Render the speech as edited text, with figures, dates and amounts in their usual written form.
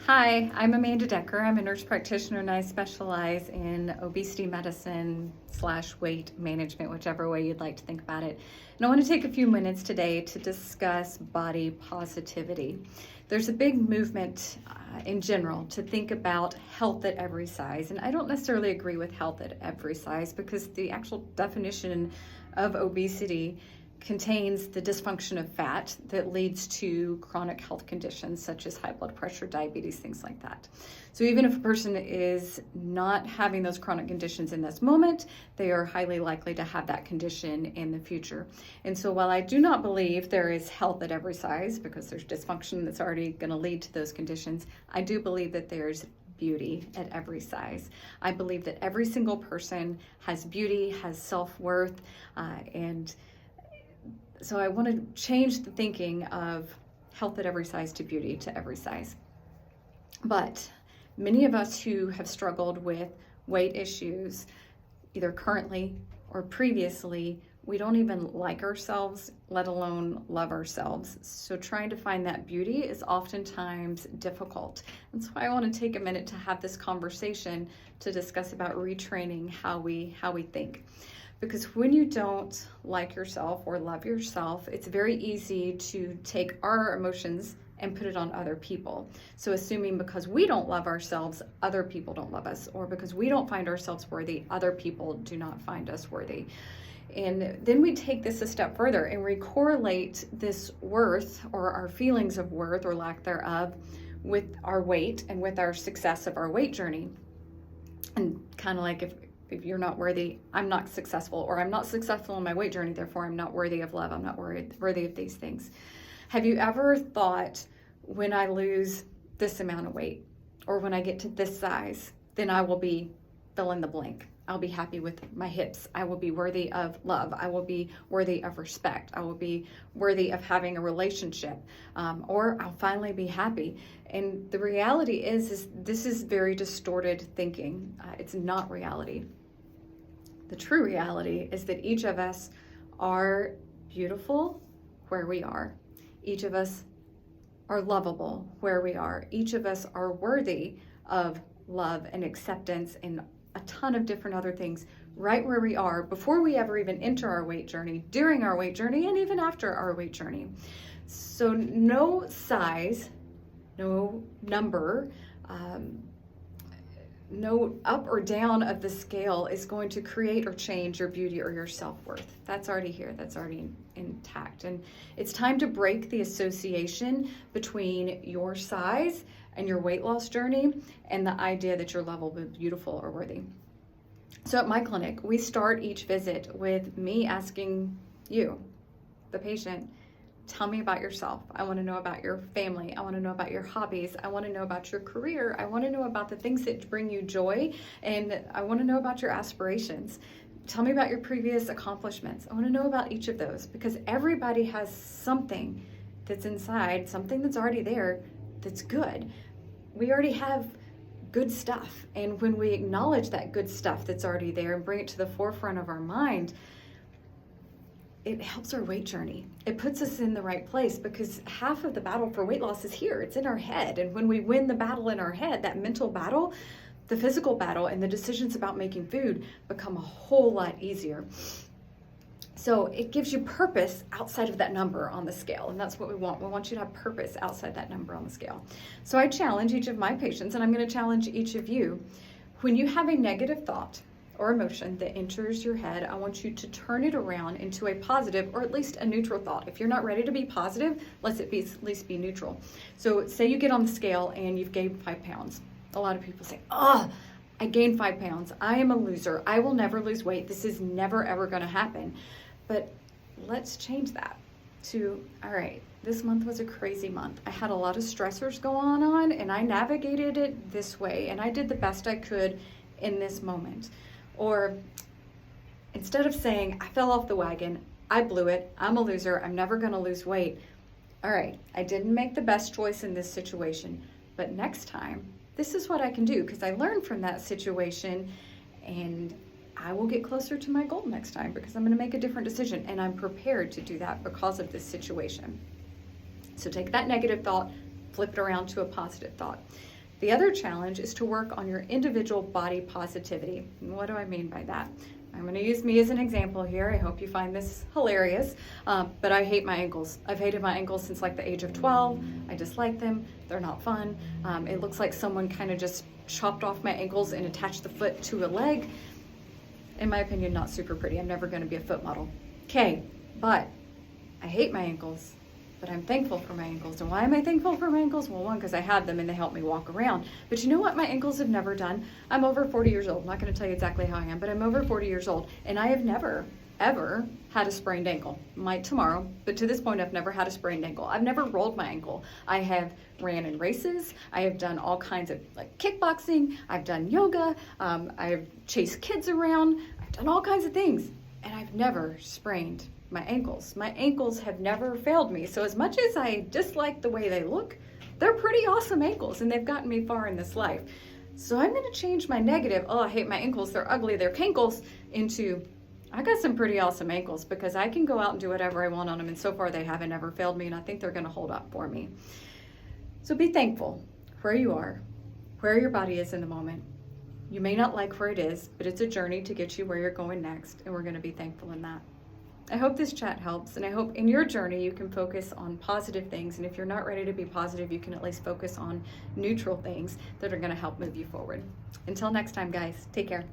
Hi, I'm Amanda Decker. I'm a nurse practitioner and I specialize in obesity medicine / weight management, whichever way you'd like to think about it. And I want to take a few minutes today to discuss body positivity. There's a big movement in general to think about health at every size. And I don't necessarily agree with health at every size because the actual definition of obesity contains the dysfunction of fat that leads to chronic health conditions such as high blood pressure, diabetes, things like that. So even if a person is not having those chronic conditions in this moment, they are highly likely to have that condition in the future. And so while I do not believe there is health at every size because there's dysfunction that's already going to lead to those conditions, I do believe that there's beauty at every size. I believe that every single person has beauty, has self-worth, and so I want to change the thinking of health at every size to beauty to every size. But many of us who have struggled with weight issues, either currently or previously, we don't even like ourselves, let alone love ourselves. So trying to find that beauty is oftentimes difficult. That's why I want to take a minute to have this conversation to discuss about retraining how we think. Because when you don't like yourself or love yourself, it's very easy to take our emotions and put it on other people. So assuming because we don't love ourselves, other people don't love us, or because we don't find ourselves worthy, other people do not find us worthy. And then we take this a step further and we correlate this worth or our feelings of worth or lack thereof with our weight and with our success of our weight journey. And kind of like if you're not worthy, I'm not successful, or I'm not successful in my weight journey, therefore I'm not worthy of love, I'm not worthy of these things. Have you ever thought, when I lose this amount of weight, or when I get to this size, then I will be fill in the blank. I'll be happy with my hips. I will be worthy of love. I will be worthy of respect. I will be worthy of having a relationship, or I'll finally be happy. And the reality is this is very distorted thinking. It's not reality. The true reality is that each of us are beautiful where we are. Each of us are lovable where we are. Each of us are worthy of love and acceptance and a ton of different other things right where we are before we ever even enter our weight journey, during our weight journey, and even after our weight journey. So no size, no number, no up or down of the scale is going to create or change your beauty or your self-worth. That's already here, that's already intact. And it's time to break the association between your size and your weight loss journey and the idea that you're lovable, beautiful, or worthy. So at my clinic, we start each visit with me asking you, the patient, tell me about yourself. I want to know about your family. I want to know about your hobbies. I want to know about your career. I want to know about the things that bring you joy. And I want to know about your aspirations. Tell me about your previous accomplishments. I want to know about each of those because everybody has something that's inside, something that's already there that's good. We already have good stuff. And when we acknowledge that good stuff that's already there and bring it to the forefront of our mind, it helps our weight journey. It puts us in the right place because half of the battle for weight loss is here. It's in our head. And when we win the battle in our head, that mental battle, the physical battle, and the decisions about making food become a whole lot easier. So it gives you purpose outside of that number on the scale. And that's what we want. We want you to have purpose outside that number on the scale. So I challenge each of my patients, and I'm going to challenge each of you. When you have a negative thought or emotion that enters your head, I want you to turn it around into a positive or at least a neutral thought. If you're not ready to be positive, let it be at least be neutral. So say you get on the scale and you've gained 5 pounds. A lot of people say, I gained 5 pounds. I am a loser. I will never lose weight. This is never ever going to happen. But let's change that to, all right, this month was a crazy month. I had a lot of stressors going on and I navigated it this way and I did the best I could in this moment. Or instead of saying, I fell off the wagon, I blew it, I'm a loser, I'm never gonna lose weight. All right, I didn't make the best choice in this situation, but next time, this is what I can do because I learned from that situation and I will get closer to my goal next time because I'm gonna make a different decision and I'm prepared to do that because of this situation. So take that negative thought, flip it around to a positive thought. The other challenge is to work on your individual body positivity. And what do I mean by that? I'm going to use me as an example here. I hope you find this hilarious, but I hate my ankles. I've hated my ankles since like the age of 12. I dislike them. They're not fun. It looks like someone kind of just chopped off my ankles and attached the foot to a leg. In my opinion, not super pretty. I'm never going to be a foot model. Okay, but I hate my ankles, but I'm thankful for my ankles. And why am I thankful for my ankles? Well, one, because I have them and they help me walk around. But you know what my ankles have never done? I'm over 40 years old. I'm not going to tell you exactly how I am, but I'm over 40 years old. And I have never, ever had a sprained ankle. Might tomorrow, but to this point, I've never had a sprained ankle. I've never rolled my ankle. I have ran in races. I have done all kinds of like kickboxing. I've done yoga. I've chased kids around. I've done all kinds of things. And I've never sprained my ankles. My ankles have never failed me. So as much as I dislike the way they look, they're pretty awesome ankles and they've gotten me far in this life. So I'm going to change my negative, oh, I hate my ankles, they're ugly, they're cankles, into I got some pretty awesome ankles because I can go out and do whatever I want on them. And so far they haven't ever failed me and I think they're going to hold up for me. So be thankful where you are, where your body is in the moment. You may not like where it is, but it's a journey to get you where you're going next. And we're going to be thankful in that. I hope this chat helps, and I hope in your journey you can focus on positive things, and if you're not ready to be positive, you can at least focus on neutral things that are going to help move you forward. Until next time, guys, take care.